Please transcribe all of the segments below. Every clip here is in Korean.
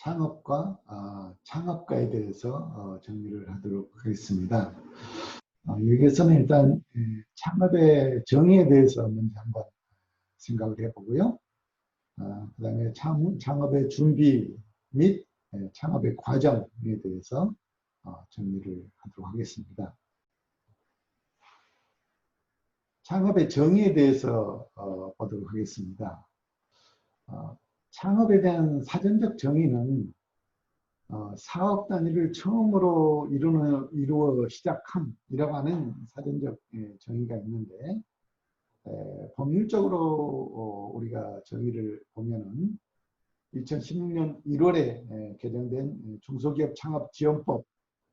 창업과 창업가에 대해서 정리를 하도록 하겠습니다. 여기에서는 일단 창업의 정의에 대해서 먼저 한번 생각을 해보고요. 그 다음에 창업의 준비 및 창업의 과정에 대해서 정리를 하도록 하겠습니다. 창업의 정의에 대해서 보도록 하겠습니다. 창업에 대한 사전적 정의는 사업 단위를 처음으로 이루어 시작함이라고 하는 사전적 정의가 있는데, 법률적으로 우리가 정의를 보면은 2016년 1월에 개정된 중소기업 창업지원법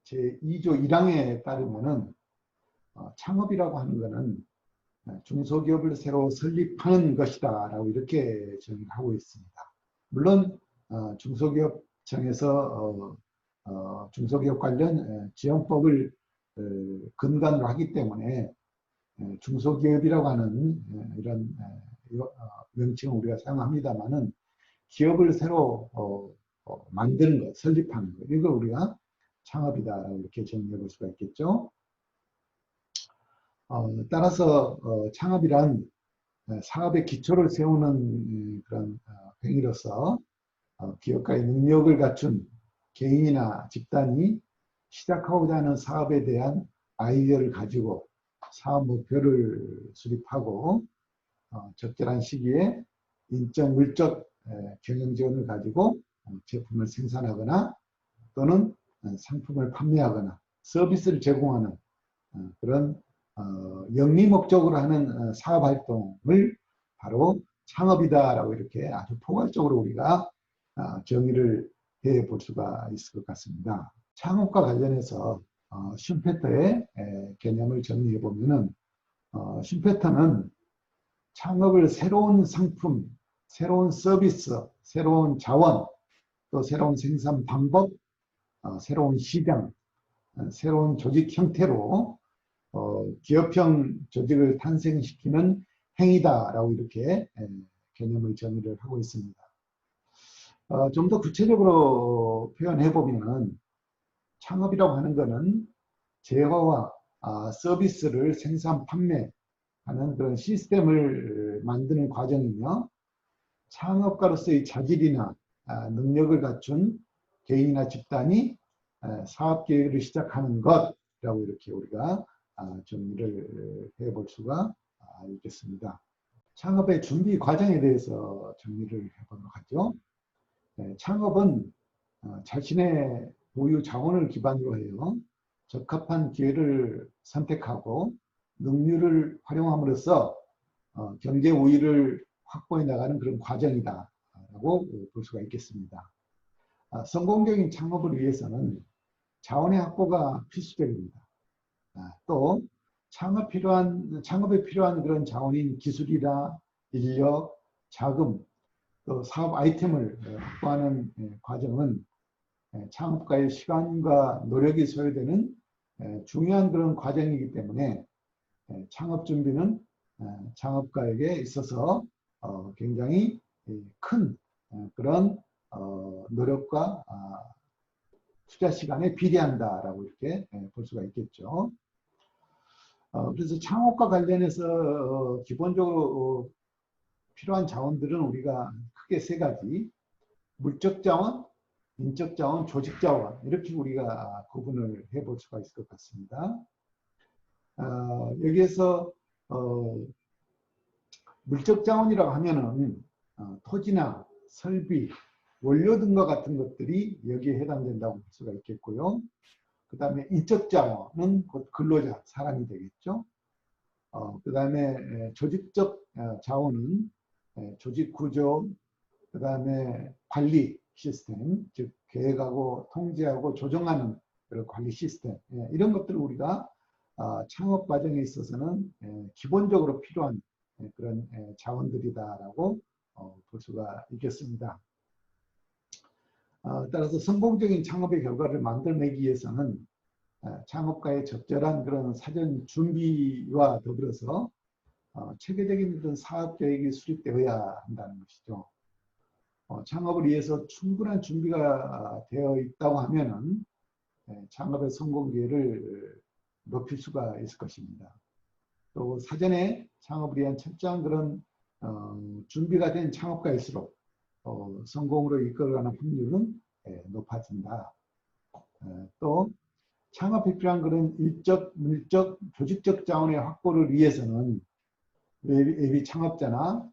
제2조 1항에 따르면은 창업이라고 하는 것은 중소기업을 새로 설립하는 것이다 라고 이렇게 정의하고 있습니다. 물론 중소기업청에서 중소기업 관련 지원법을 근간으로 하기 때문에 중소기업이라고 하는 이런 명칭을 우리가 사용합니다만은 기업을 새로 만드는 것, 설립하는 것, 이걸 우리가 창업이다라고 이렇게 정의해 볼 수가 있겠죠. 따라서 창업이란 사업의 기초를 세우는 그런 행위로서 기업가의 능력을 갖춘 개인이나 집단이 시작하고자 하는 사업에 대한 아이디어를 가지고 사업 목표를 수립하고 적절한 시기에 인적, 물적 경영 지원을 가지고 제품을 생산하거나 또는 상품을 판매하거나 서비스를 제공하는 그런 영리 목적으로 하는 사업 활동을 바로 창업이다라고 이렇게 아주 포괄적으로 우리가 정의를 해 볼 수가 있을 것 같습니다. 창업과 관련해서 슈페터의 개념을 정리해 보면은 슈페터는 창업을 새로운 상품, 새로운 서비스, 새로운 자원, 또 새로운 생산 방법, 새로운 시장, 새로운 조직 형태로 기업형 조직을 탄생시키는 행위다라고 이렇게 개념을 정의를 하고 있습니다. 좀 더 구체적으로 표현해 보면 창업이라고 하는 것은 재화와 서비스를 생산 판매하는 그런 시스템을 만드는 과정이며, 창업가로서의 자질이나 능력을 갖춘 개인이나 집단이 사업 계획을 시작하는 것이라고 이렇게 우리가 정리를 해 볼 수가 있겠습니다. 창업의 준비 과정에 대해서 정리를 해보도록 하죠. 창업은 자신의 보유 자원을 기반으로 해요. 적합한 기회를 선택하고 능률을 활용함으로써 경제 우위를 확보해 나가는 그런 과정이다라고 볼 수가 있겠습니다. 성공적인 창업을 위해서는 자원의 확보가 필수적입니다. 또 창업에 필요한 그런 자원인 기술이나 인력, 자금, 또 사업 아이템을 확보하는 과정은 창업가의 시간과 노력이 소요되는 중요한 그런 과정이기 때문에 창업 준비는 창업가에게 있어서 굉장히 큰 그런 노력과 투자 시간에 비례한다라고 이렇게 볼 수가 있겠죠. 그래서 창업과 관련해서 기본적으로 필요한 자원들은 우리가 크게 세 가지, 물적 자원, 인적 자원, 조직 자원, 이렇게 우리가 구분을 해볼 수가 있을 것 같습니다. 여기에서 물적 자원이라고 하면은 토지나 설비, 원료 등과 같은 것들이 여기에 해당된다고 볼 수가 있겠고요. 그 다음에 인적 자원은 곧 근로자, 사람이 되겠죠. 그 다음에 조직적 자원은 조직 구조, 그 다음에 관리 시스템, 즉 계획하고 통제하고 조정하는 그런 관리 시스템, 이런 것들을 우리가 창업 과정에 있어서는 기본적으로 필요한 그런 자원들이다라고 볼 수가 있겠습니다. 따라서 성공적인 창업의 결과를 만들어내기 위해서는 창업가의 적절한 그런 사전 준비와 더불어서 체계적인 그런 사업 계획이 수립되어야 한다는 것이죠. 창업을 위해서 충분한 준비가 되어 있다고 하면은 창업의 성공 기회를 높일 수가 있을 것입니다. 또 사전에 창업을 위한 철저한 그런 준비가 된 창업가일수록 성공으로 이끌어가는 확률은 높아진다. 또 창업에 필요한 그런 일적, 물적, 조직적 자원의 확보를 위해서는 예비 창업자나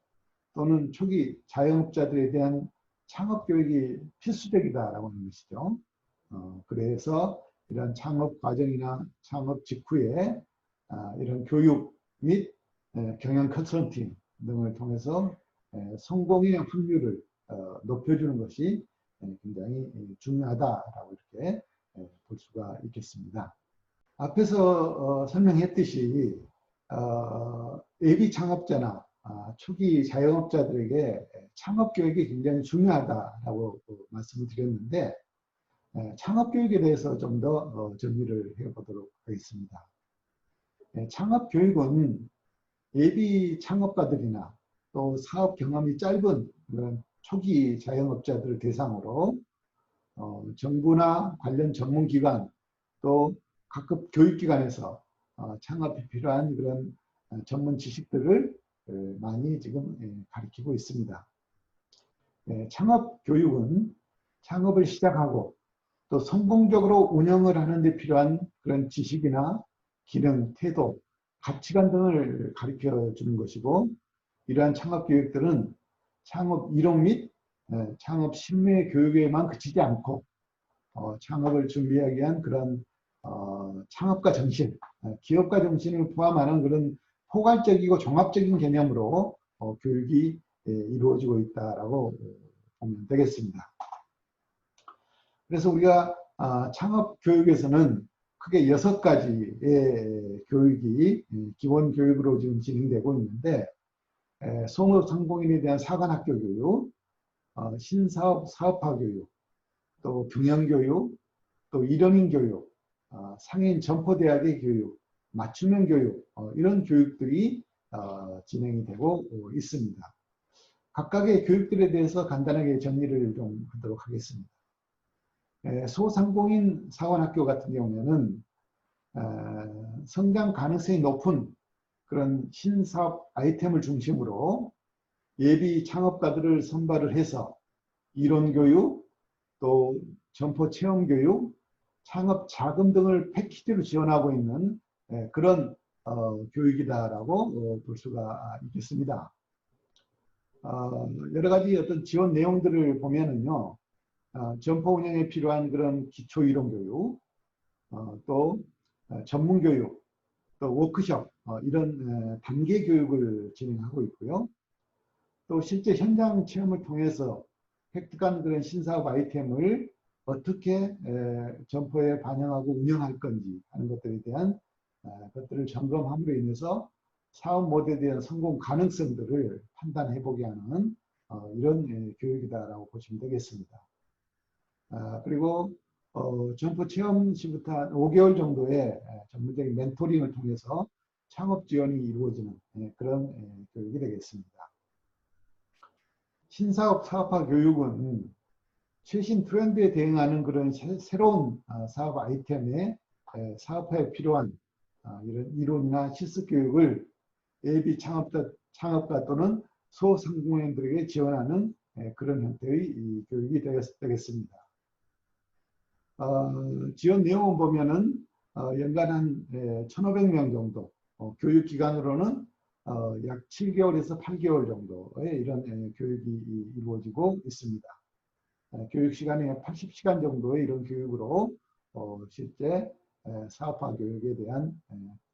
또는 초기 자영업자들에 대한 창업 교육이 필수적이다라고 하는 것이죠. 그래서 이런 창업 과정이나 창업 직후에 이런 교육 및 경영 컨설팅 등을 통해서 성공의 확률을 높여주는 것이 굉장히 중요하다라고 이렇게 볼 수가 있겠습니다. 앞에서 설명했듯이 예비 창업자나 초기 자영업자들에게 창업 교육이 굉장히 중요하다라고 말씀을 드렸는데 창업 교육에 대해서 좀 더 정리를 해보도록 하겠습니다. 창업 교육은 예비 창업가들이나 또 사업 경험이 짧은 그런 초기 자영업자들을 대상으로 정부나 관련 전문기관 또 각급 교육기관에서 창업에 필요한 그런 전문 지식들을 많이 지금 가르치고 있습니다. 창업 교육은 창업을 시작하고 또 성공적으로 운영을 하는 데 필요한 그런 지식이나 기능, 태도, 가치관 등을 가르쳐 주는 것이고 이러한 창업 교육들은 창업 이론 및 창업 실무 교육에만 그치지 않고 창업을 준비하기 위한 그런 창업가 정신, 기업가 정신을 포함하는 그런 포괄적이고 종합적인 개념으로 교육이 이루어지고 있다라고 보면 되겠습니다. 그래서 우리가 창업 교육에서는 크게 6가지의 교육이 기본 교육으로 지금 진행되고 있는데 소상공인에 대한 사관학교 교육, 신사업 사업화 교육, 또 경영교육, 또 일원인 교육, 상인 점포대학의 교육, 맞춤형 교육 이런 교육들이 진행이 되고 있습니다. 각각의 교육들에 대해서 간단하게 정리를 좀 하도록 하겠습니다. 소상공인 사관학교 같은 경우에는 성장 가능성이 높은 그런 신사업 아이템을 중심으로 예비 창업가들을 선발을 해서 이론교육, 또 점포 체험교육, 창업 자금 등을 패키지로 지원하고 있는 그런 교육이다라고 볼 수가 있겠습니다. 여러 가지 어떤 지원 내용들을 보면은요, 점포 운영에 필요한 그런 기초 이론 교육, 또 전문 교육, 또 워크숍 이런 단계 교육을 진행하고 있고요. 또 실제 현장 체험을 통해서 획득한 그런 신사업 아이템을 어떻게 점포에 반영하고 운영할 건지 하는 것들에 대한 것들을 점검함으로 인해서 사업 모델에 대한 성공 가능성들을 판단해 보게 하는 이런 교육이다라고 보시면 되겠습니다. 그리고 점포 체험 시부터 한 5개월 정도의 전문적인 멘토링을 통해서 창업 지원이 이루어지는 그런 교육이 되겠습니다. 신사업 사업화 교육은 최신 트렌드에 대응하는 그런 새로운 사업 아이템의 사업화에 필요한 이런 이론이나 실습 교육을 예비 창업가 또는 소상공인들에게 지원하는 그런 형태의 교육이 되겠습니다. 지원 내용을 보면은 연간 한 1,500명 정도, 교육기간으로는 약 7개월에서 8개월 정도의 이런 교육이 이루어지고 있습니다. 교육시간이 80시간 정도의 이런 교육으로 실제 사업화 교육에 대한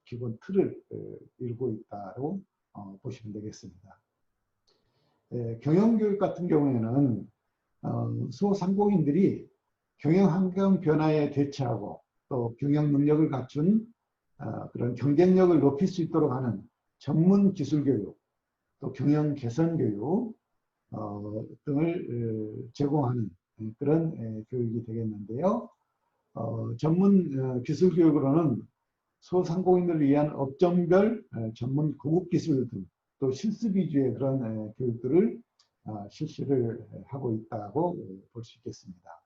기본 틀을 이루고 있다고 보시면 되겠습니다. 경영교육 같은 경우에는 소상공인들이 경영 환경 변화에 대처하고 또 경영 능력을 갖춘 그런 경쟁력을 높일 수 있도록 하는 전문 기술 교육, 또 경영 개선 교육 등을 제공하는 그런 교육이 되겠는데요. 전문 기술 교육으로는 소상공인들을 위한 업종별 전문 고급 기술 등 또 실습 위주의 그런 교육들을 실시를 하고 있다고 볼 수 있겠습니다.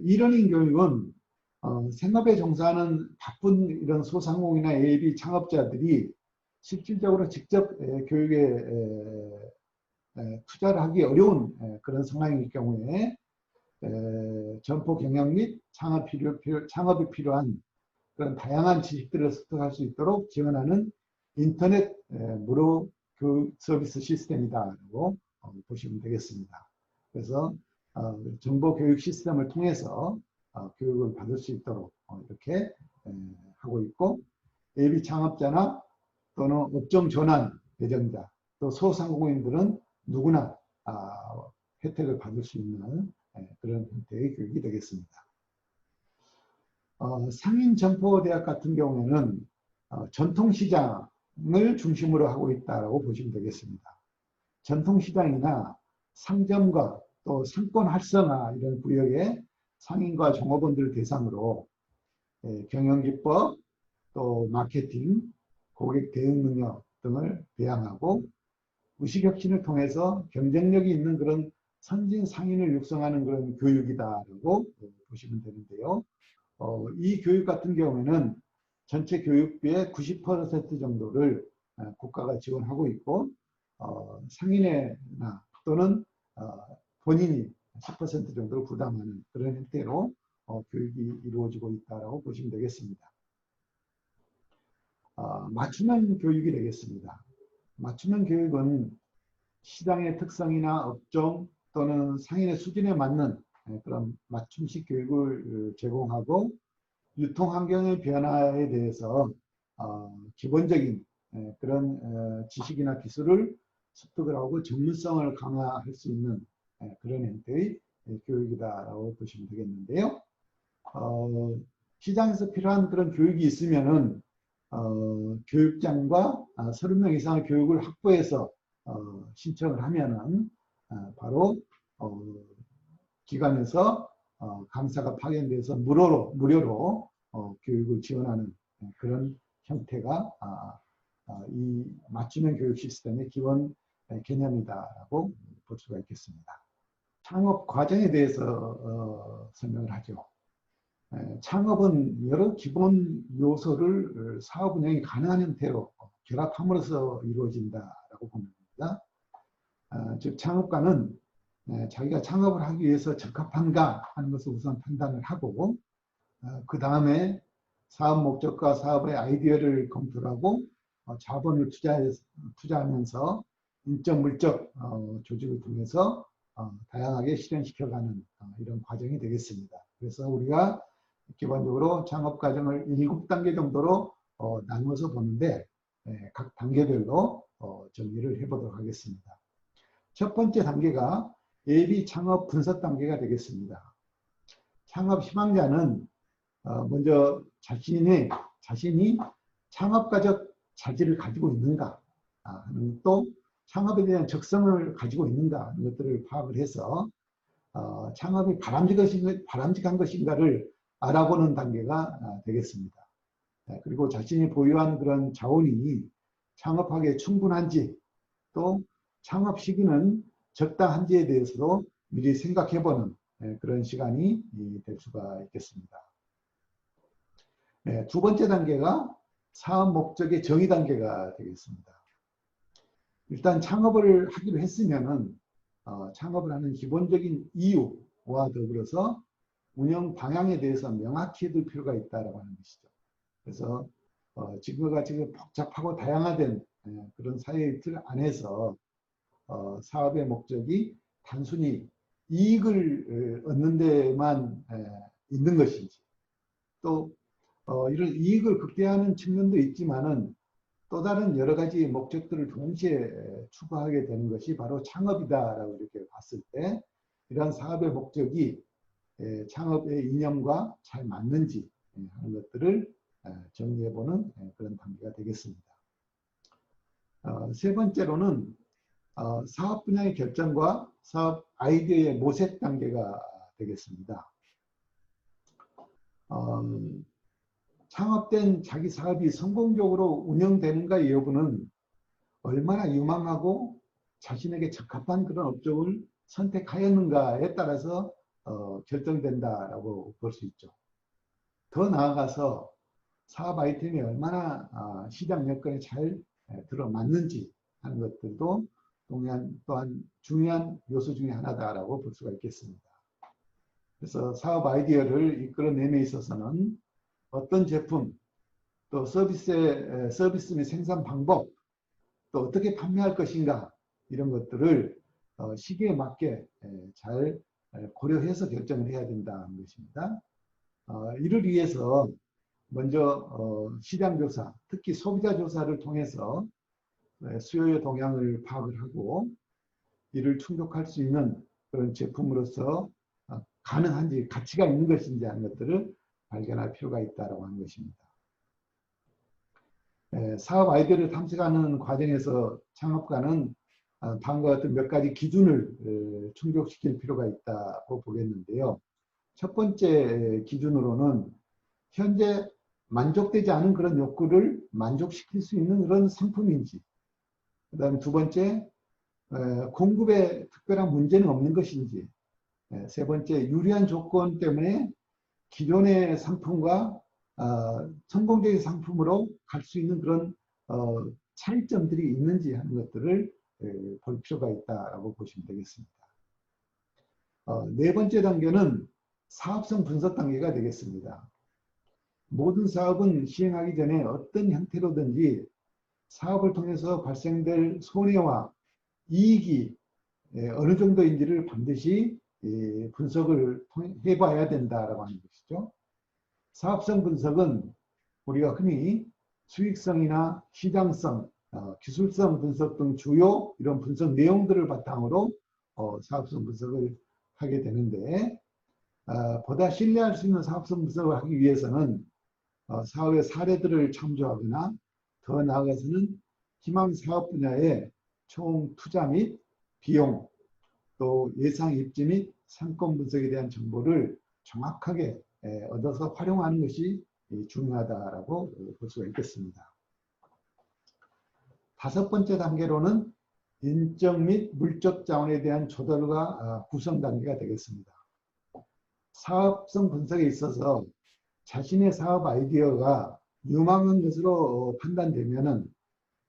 이러닝 교육은 생업에 종사하는 바쁜 이런 소상공인이나 AAB 창업자들이 실질적으로 직접 교육에 투자를 하기 어려운 그런 상황일 경우에 점포 경영 및 창업이 필요한 그런 다양한 지식들을 습득할 수 있도록 지원하는 인터넷 무료 교육 서비스 시스템이다라고 보시면 되겠습니다. 그래서 정보 교육 시스템을 통해서 교육을 받을 수 있도록 이렇게 하고 있고, 예비 창업자나 또는 업종 전환 예정자, 또 소상공인들은 누구나 혜택을 받을 수 있는 그런 형태의 교육이 되겠습니다. 상인점포대학 같은 경우에는 전통시장을 중심으로 하고 있다고 보시면 되겠습니다. 전통시장이나 상점과 또 상권 활성화 이런 구역의 상인과 종업원들 대상으로 경영기법, 또 마케팅, 고객 대응 능력 등을 배양하고 의식혁신을 통해서 경쟁력이 있는 그런 선진 상인을 육성하는 그런 교육이다라고 보시면 되는데요. 이 교육 같은 경우에는 전체 교육비의 90% 정도를 국가가 지원하고 있고, 상인회나 또는 본인이 10% 정도를 부담하는 그런 형태로 교육이 이루어지고 있다고 보시면 되겠습니다. 맞춤형 교육이 되겠습니다. 맞춤형 교육은 시장의 특성이나 업종 또는 상인의 수준에 맞는 그런 맞춤식 교육을 제공하고, 유통환경의 변화에 대해서 기본적인 그런 지식이나 기술을 습득을 하고 전문성을 강화할 수 있는 그런 형태의 교육이다라고 보시면 되겠는데요. 시장에서 필요한 그런 교육이 있으면은 교육장과 30명 이상의 교육을 확보해서 신청을 하면은 바로 기관에서 강사가 파견돼서 무료로 교육을 지원하는 그런 형태가 이 맞춤형 교육 시스템의 기본 개념이다라고 볼 수가 있겠습니다. 창업 과정에 대해서 설명을 하죠. 창업은 여러 기본 요소를 사업 운영이 가능한 형태로 결합함으로써 이루어진다라고 봅니다. 즉 창업가는 자기가 창업을 하기 위해서 적합한가 하는 것을 우선 판단을 하고, 그 다음에 사업 목적과 사업의 아이디어를 검토하고 자본을 투자하면서 인적 물적 조직을 통해서 다양하게 실현시켜가는 이런 과정이 되겠습니다. 그래서 우리가 기본적으로 창업 과정을 7단계 정도로 나누어서 보는데, 각 단계별로 정리를 해보도록 하겠습니다. 첫 번째 단계가 예비 창업 분석 단계가 되겠습니다. 창업 희망자는 먼저 자신이 창업가적 자질을 가지고 있는가, 또 창업에 대한 적성을 가지고 있는가 하는 것들을 파악을 해서 창업이 바람직한 것인가를 알아보는 단계가 되겠습니다. 그리고 자신이 보유한 그런 자원이 창업하기에 충분한지, 또 창업 시기는 적당한지에 대해서도 미리 생각해보는 그런 시간이 될 수가 있겠습니다. 두 번째 단계가 사업 목적의 정의 단계가 되겠습니다. 일단 창업을 하기로 했으면은 창업을 하는 기본적인 이유와 더불어서 운영 방향에 대해서 명확히 둘 필요가 있다고 하는 것이죠. 그래서 지금과 지금 복잡하고 다양화된 그런 사회의 틀 안에서 사업의 목적이 단순히 이익을 얻는 데만 있는 것인지, 또 이런 이익을 극대화하는 측면도 있지만은 또 다른 여러 가지 목적들을 동시에 추구하게 되는 것이 바로 창업이다라고 이렇게 봤을 때, 이러한 사업의 목적이 창업의 이념과 잘 맞는지 하는 것들을 정리해보는 그런 단계가 되겠습니다. 세 번째로는 사업 분야의 결정과 사업 아이디어의 모색 단계가 되겠습니다. 창업된 자기 사업이 성공적으로 운영되는가 여부는 얼마나 유망하고 자신에게 적합한 그런 업종을 선택하였는가에 따라서 결정된다라고 볼 수 있죠. 더 나아가서 사업 아이템이 얼마나 시장 여건에 잘 들어맞는지 하는 것들도 또한 중요한 요소 중에 하나다라고 볼 수가 있겠습니다. 그래서 사업 아이디어를 이끌어내는 있어서는 어떤 제품, 또 서비스 및 생산 방법, 또 어떻게 판매할 것인가 이런 것들을 시기에 맞게 잘 고려해서 결정을 해야 된다는 것입니다. 이를 위해서 먼저 시장 조사, 특히 소비자 조사를 통해서 수요의 동향을 파악을 하고 이를 충족할 수 있는 그런 제품으로서 가능한지, 가치가 있는 것인지 하는 것들을 발견할 필요가 있다고 하는 것입니다. 사업 아이디어를 탐색하는 과정에서 창업가는 다음과 같은 몇 가지 기준을 충족시킬 필요가 있다고 보겠는데요. 첫 번째 기준으로는 현재 만족되지 않은 그런 욕구를 만족시킬 수 있는 그런 상품인지, 그 다음 두 번째, 공급에 특별한 문제는 없는 것인지, 세 번째, 유리한 조건 때문에 기존의 상품과 성공적인 상품으로 갈 수 있는 그런 차이점들이 있는지 하는 것들을 볼 필요가 있다고 보시면 되겠습니다. 네 번째 단계는 사업성 분석 단계가 되겠습니다. 모든 사업은 시행하기 전에 어떤 형태로든지 사업을 통해서 발생될 손해와 이익이 어느 정도인지를 반드시 분석을 해봐야 된다라고 하는 것이죠. 사업성 분석은 우리가 흔히 수익성이나 시장성, 기술성 분석 등 주요 이런 분석 내용들을 바탕으로 사업성 분석을 하게 되는데, 보다 신뢰할 수 있는 사업성 분석을 하기 위해서는 사업의 사례들을 참조하거나 더 나아가서는 희망 사업 분야의 총 투자 및 비용, 또 예상 입지 및 상권 분석에 대한 정보를 정확하게 얻어서 활용하는 것이 중요하다라고 볼 수가 있겠습니다. 다섯 번째 단계로는 인적 및 물적 자원에 대한 조달과 구성 단계가 되겠습니다. 사업성 분석에 있어서 자신의 사업 아이디어가 유망한 것으로 판단되면은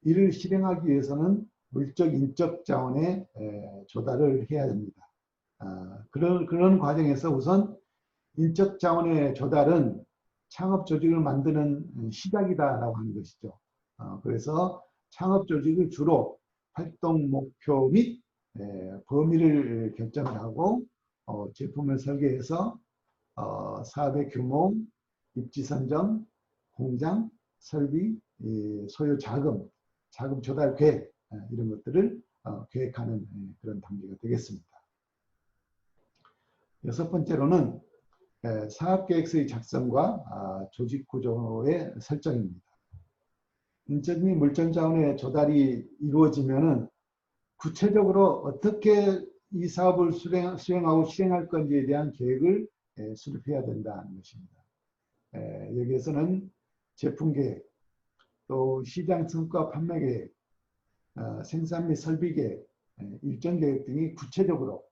이를 실행하기 위해서는 물적, 인적 자원의 조달을 해야 됩니다. 그런 과정에서 우선 인적 자원의 조달은 창업 조직을 만드는 시작이다라고 하는 것이죠. 그래서 창업 조직을 주로 활동 목표 및 범위를 결정을 하고 제품을 설계해서 사업의 규모, 입지 선정, 공장, 설비, 소요 자금 조달 계획 이런 것들을 계획하는 그런 단계가 되겠습니다. 여섯 번째로는 사업계획서의 작성과 조직 구조의 설정입니다. 인적 및 물적 자원의 조달이 이루어지면은 구체적으로 어떻게 이 사업을 수행하고 실행할 건지에 대한 계획을 수립해야 된다는 것입니다. 여기에서는 제품 계획, 또 시장 성과 판매 계획, 생산 및 설비 계획, 일정 계획 등이 구체적으로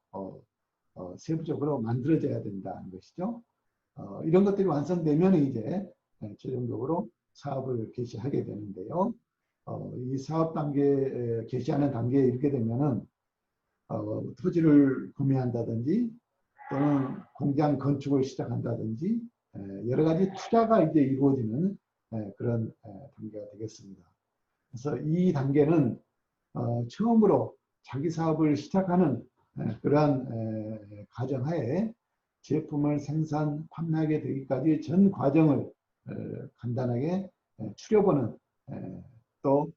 세부적으로 만들어져야 된다는 것이죠. 이런 것들이 완성되면 이제 최종적으로 사업을 개시하게 되는데요. 이 사업 단계 개시하는 단계에 이르게 되면은 토지를 구매한다든지 또는 공장 건축을 시작한다든지 여러 가지 투자가 이제 이루어지는 그런 단계가 되겠습니다. 그래서 이 단계는 처음으로 자기 사업을 시작하는 그러한 가정하에 제품을 생산, 판매하게 되기까지 전 과정을 간단하게 추려보는 또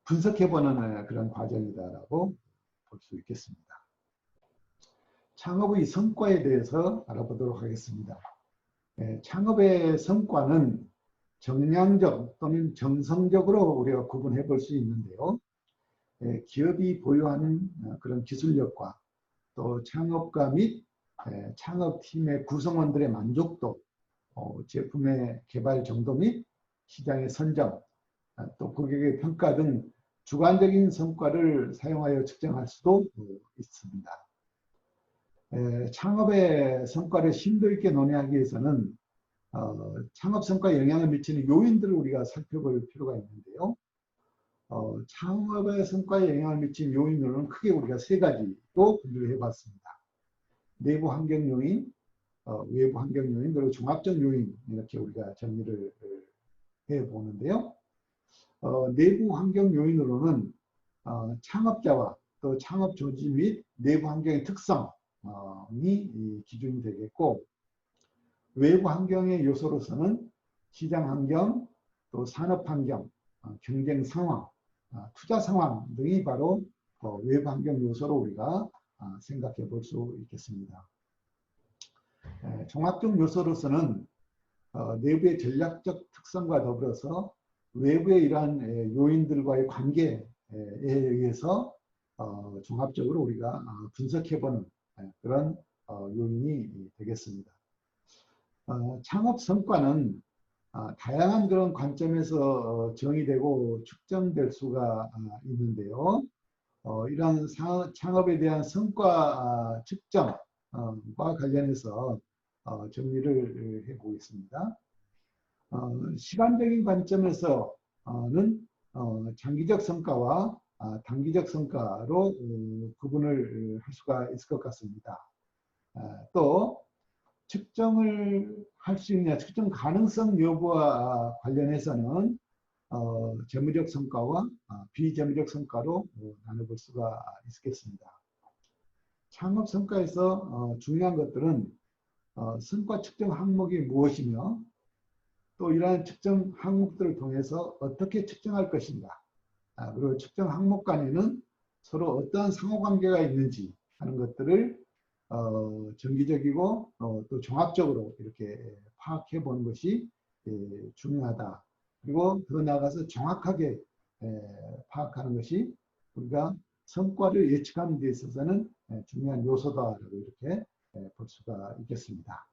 분석해보는 그런 과정이다라고 볼 수 있겠습니다. 창업의 성과에 대해서 알아보도록 하겠습니다. 창업의 성과는 정량적 또는 정성적으로 우리가 구분해 볼 수 있는데요. 기업이 보유하는 그런 기술력과 또 창업가 및 창업팀의 구성원들의 만족도, 제품의 개발 정도 및 시장의 선정, 또 고객의 평가 등 주관적인 성과를 사용하여 측정할 수도 있습니다. 창업의 성과를 심도 있게 논의하기 위해서는 창업 성과에 영향을 미치는 요인들을 우리가 살펴볼 필요가 있는데요. 창업의 성과에 영향을 미치는 요인들은 크게 우리가 세 가지로 분류해 봤습니다. 내부 환경 요인, 외부 환경 요인, 그리고 종합적 요인, 이렇게 우리가 정리를 해 보는데요. 내부 환경 요인으로는 창업자와 또 창업 조직 및 내부 환경의 특성이 기준이 되겠고, 외부 환경의 요소로서는 시장 환경, 또 산업 환경, 경쟁 상황, 투자 상황 등이 바로 외부 환경 요소로 우리가 생각해 볼 수 있겠습니다. 종합적 요소로서는 내부의 전략적 특성과 더불어서 외부의 이러한 요인들과의 관계에 의해서 종합적으로 우리가 분석해보는 그런 요인이 되겠습니다. 창업 성과는 다양한 그런 관점에서 정의되고 측정될 수가 있는데요. 이러한 창업에 대한 성과 측정과 관련해서 정리를 해보겠습니다. 시간적인 관점에서는 장기적 성과와 단기적 성과로 구분을 할 수가 있을 것 같습니다. 또 측정을 할 수 있느냐, 측정 가능성 여부와 관련해서는 재무적 성과와 비재무적 성과로 나눠볼 수가 있겠습니다. 창업 성과에서 중요한 것들은 성과 측정 항목이 무엇이며 또 이러한 측정 항목들을 통해서 어떻게 측정할 것인가, 그리고 측정 항목 간에는 서로 어떠한 상호관계가 있는지 하는 것들을 정기적이고 또 종합적으로 이렇게 파악해 보는 것이 중요하다. 그리고 더 나아가서 정확하게 파악하는 것이 우리가 성과를 예측하는 데 있어서는 중요한 요소다라고 이렇게 볼 수가 있겠습니다.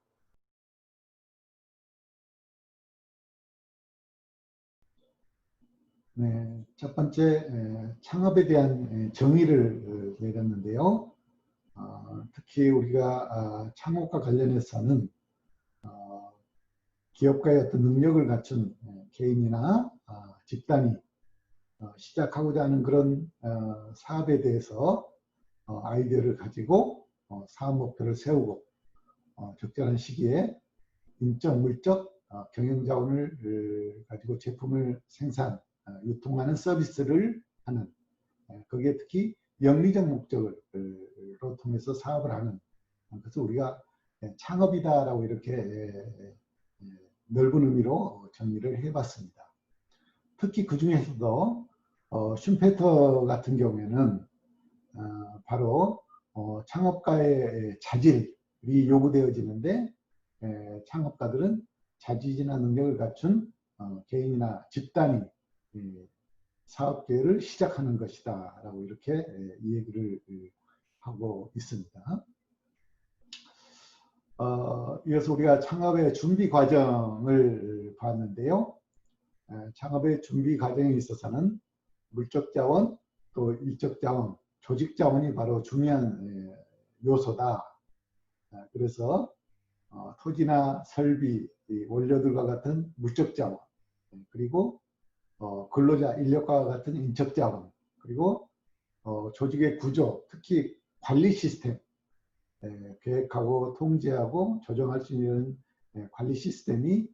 네, 첫 번째 창업에 대한 정의를 내렸는데요. 특히 우리가 창업과 관련해서는 기업가의 어떤 능력을 갖춘 개인이나 집단이 시작하고자 하는 그런 사업에 대해서 아이디어를 가지고 사업 목표를 세우고 적절한 시기에 인적, 물적, 경영자원을 가지고 제품을 생산, 유통하는 서비스를 하는, 거기에 특히 영리적 목적으로 통해서 사업을 하는, 그래서 우리가 창업이다라고 이렇게 넓은 의미로 정리를 해봤습니다. 특히 그 중에서도 슈페터 같은 경우에는 바로 창업가의 자질이 요구되어지는데, 창업가들은 자질이나 능력을 갖춘 개인이나 집단이 사업 계획을 시작하는 것이다 라고 이렇게 이 얘기를 하고 있습니다. 이어서 우리가 창업의 준비 과정을 봤는데요. 창업의 준비 과정에 있어서는 물적 자원, 또 일적 자원, 조직 자원이 바로 중요한 요소다. 그래서 토지나 설비, 원료들과 같은 물적 자원, 그리고 근로자, 인력과 같은 인적 자원, 그리고 조직의 구조, 특히 관리 시스템, 계획하고 통제하고 조정할 수 있는 관리 시스템이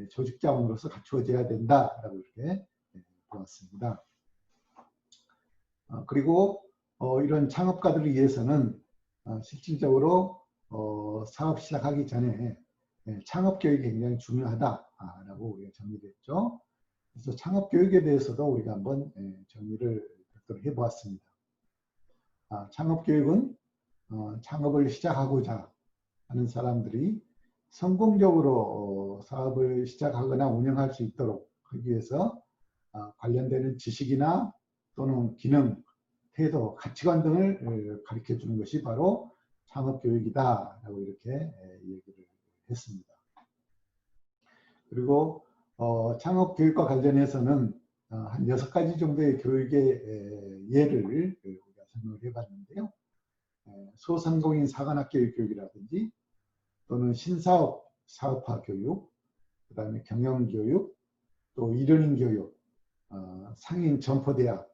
조직 자원으로서 갖추어져야 된다라고 이렇게 보았습니다. 그리고 이런 창업가들을 위해서는 실질적으로 사업 시작하기 전에 창업 교육이 굉장히 중요하다라고 우리가 정리했죠. 그래서 창업 교육에 대해서도 우리가 한번 정리를 해보았습니다. 창업 교육은 창업을 시작하고자 하는 사람들이 성공적으로 사업을 시작하거나 운영할 수 있도록 하기 위해서 관련되는 지식이나 또는 기능, 태도, 가치관 등을 가르쳐 주는 것이 바로 창업교육이다라고 이렇게 얘기를 했습니다. 그리고 창업교육과 관련해서는 한 6가지 정도의 교육의 예를 우리가 설명을 해봤는데요. 소상공인 사관학교육 교육이라든지 또는 신사업 사업화 교육, 그 다음에 경영교육, 또 이러닝 교육, 상인 점포대학,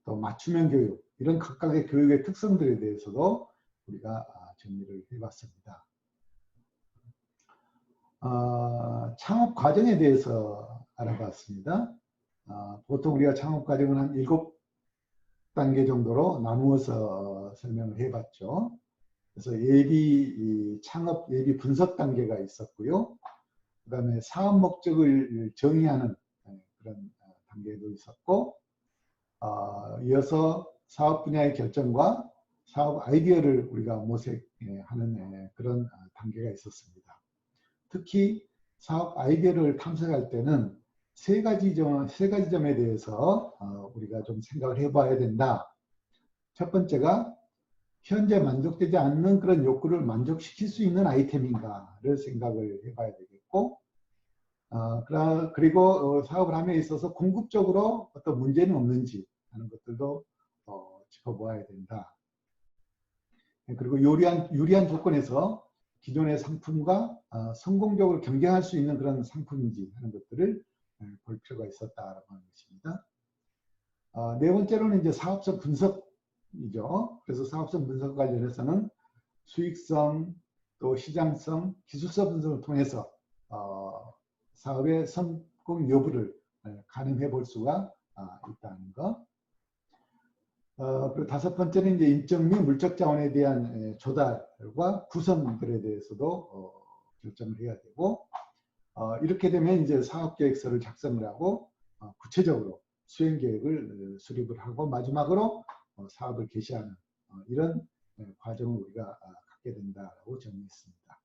또 맞춤형 교육, 이런 각각의 교육의 특성들에 대해서도 우리가 정리를 해봤습니다. 창업 과정에 대해서 알아봤습니다. 보통 우리가 창업 과정은 한 7단계 정도로 나누어서 설명을 해봤죠. 그래서 창업 예비 분석 단계가 있었고요. 그 다음에 사업 목적을 정의하는 그런 단계도 있었고, 이어서 사업 분야의 결정과 사업 아이디어를 우리가 모색하는 그런 단계가 있었습니다. 특히 사업 아이디어를 탐색할 때는 세 가지 점에 대해서 우리가 좀 생각을 해봐야 된다. 첫 번째가 현재 만족되지 않는 그런 욕구를 만족시킬 수 있는 아이템인가를 생각을 해봐야 되겠고, 그리고 사업을 함에 있어서 궁극적으로 어떤 문제는 없는지 하는 것들도 짚어보아야 된다. 그리고 유리한 조건에서 기존의 상품과 성공적으로 경쟁할 수 있는 그런 상품인지 하는 것들을 볼 필요가 있었다라고 하는 것입니다. 네 번째로는 이제 사업성 분석이죠. 그래서 사업성 분석 관련해서는 수익성, 또 시장성, 기술성 분석을 통해서 사업의 성공 여부를 가늠해 볼 수가 있다는 것. 그리고 다섯 번째는 이제 인적 및 물적 자원에 대한 조달과 구성들에 대해서도 결정을 해야 되고, 이렇게 되면 이제 사업 계획서를 작성을 하고 구체적으로 수행 계획을 수립을 하고 마지막으로 사업을 개시하는 이런 과정을 우리가 갖게 된다라고 정리했습니다.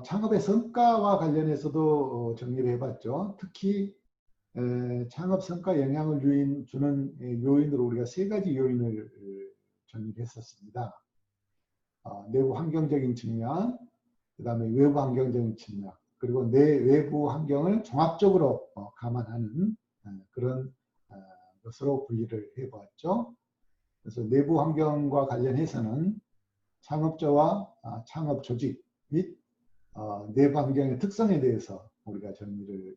창업의 성과와 관련해서도 정리를 해봤죠. 특히 창업 성과 영향을 주는 요인으로 우리가 세 가지 요인을 정리를 했었습니다. 내부 환경적인 측면, 그 다음에 외부 환경적인 측면, 그리고 내 외부 환경을 종합적으로 감안하는 그런 것으로 분리를 해보았죠. 그래서 내부 환경과 관련해서는 창업자와 창업 조직 및 내부 환경의 특성에 대해서 우리가 정리를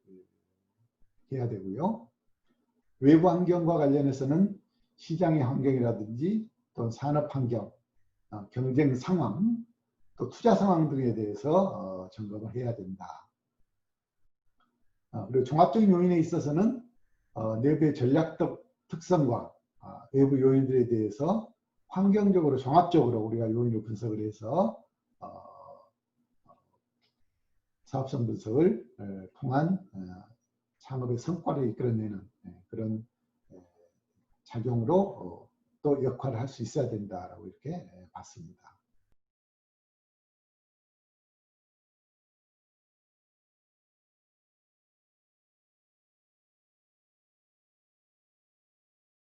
해야 되고요. 외부 환경과 관련해서는 시장의 환경이라든지 또 산업 환경, 경쟁 상황, 또 투자 상황 등에 대해서 점검을 해야 된다. 그리고 종합적인 요인에 있어서는 내부의 전략적 특성과 외부 요인들에 대해서 환경적으로 종합적으로 우리가 요인을 분석을 해서 사업성 분석을 통한 창업의 성과를 이끌어내는 그런 작용으로 또 역할을 할 수 있어야 된다라고 이렇게 봤습니다.